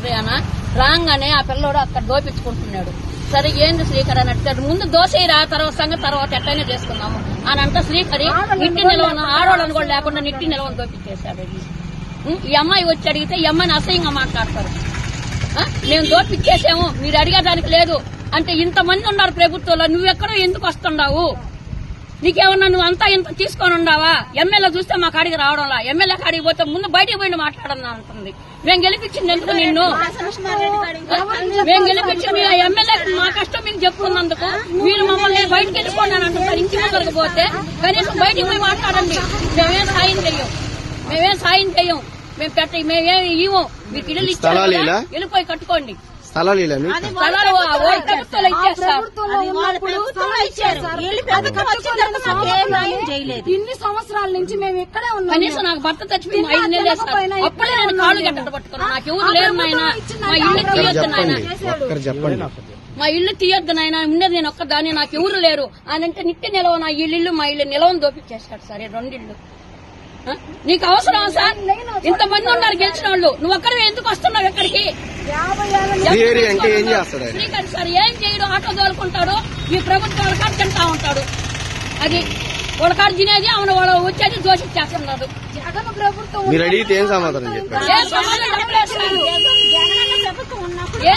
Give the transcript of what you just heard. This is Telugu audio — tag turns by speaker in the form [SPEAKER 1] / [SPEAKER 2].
[SPEAKER 1] ఉదయాన రాగానే ఆ పిల్లోడు అక్కడ దోపించుకుంటున్నాడు. సరే ఏంది శ్రీకర్ అని అంటే ముందు దోసేరా తర్వాత సంగతి తర్వాత ఎట్టయినా చేసుకున్నాము అని అంటే శ్రీకరి నిట్టి నిలవను ఆడవాళ్ళని కూడా లేకుండా నిట్టి నిలవను దోపించేశాడు. ఈ అమ్మాయి వచ్చి అడిగితే ఈ అమ్మాయిని అసహ్యంగా మాట్లాడతారు. మేము దోపిచ్చేసాము మీరు అడిగేదానికి లేదు అంటే ఇంతమంది ఉన్నారు ప్రభుత్వంలో, నువ్వెక్కడో ఎందుకు వస్తున్నావు? నీకేమన్నా నువ్వు అంతా ఇంత తీసుకొని ఉండవా? ఎమ్మెల్యే చూస్తే మా కాడికి రావడంలా, ఎమ్మెల్యే కాడికి పోతే ముందు బయటికి పోయి మాట్లాడన్నా అంటుంది. మేము గెలిపించింది ఎందుకు నిన్ను? మేము గెలిపించింది ఎమ్మెల్యే మా కష్టం మీకు చెప్పుకున్నందుకు మీరు మమ్మల్ని బయటకు వెళ్ళిపోండి అని అంటున్నారు. ఇంటి ముందరకు పోతే కనీసం బయటికి పోయి మాట్లాడండి. మేమేం సాయం చేయం మేమేం ఇవ్వం. మీకు ఇల్లు ఇచ్చారు వెళ్ళిపోయి కట్టుకోండి.
[SPEAKER 2] స్థలాలు
[SPEAKER 3] ఇన్ని సంవత్సరాల నుంచి మేము ఇక్కడే ఉన్నాం.
[SPEAKER 1] కనీసం నాకు భర్త చచ్చిపోయింది 5 నెలలు అప్పుడే నేను కాళ్ళు గట్ట పట్టుకున్నాను. నాకు ఎవరు లేరు నాయన, మా ఇల్లు తీయొద్దు నాయన, మా ఇల్లు తీయొద్దు నాయన, ఉండేది నేను ఒక్కదాన్ని, నాకు ఎవరు లేరు అని అంటే నిత్య నిలవ నా ఇల్లు మా ఇల్లు నిలవని దోపించేస్తాడు. సరే 2 ఇళ్ళు నీకు అవసరం సార్? ఇంతమంది ఉన్నారు గెలిచిన వాళ్ళు, నువ్వు ఒక్కడే ఎందుకు వస్తున్నావు ఇక్కడికి? శ్రీకర్ సార్ ఏం చేయడు, ఆటో తోలుకుంటాడు, ఈ ప్రభుత్వం వాళ్ళకాడ తింటా ఉంటాడు. అది వాళ్ళకాడ తినేది అవును వాళ్ళు వచ్చేది దోషిచ్చేస్తున్నారు.
[SPEAKER 3] జగన్ ప్రభుత్వం
[SPEAKER 2] మీరు అడిగితే ఏం సమాధానం చెప్పారు?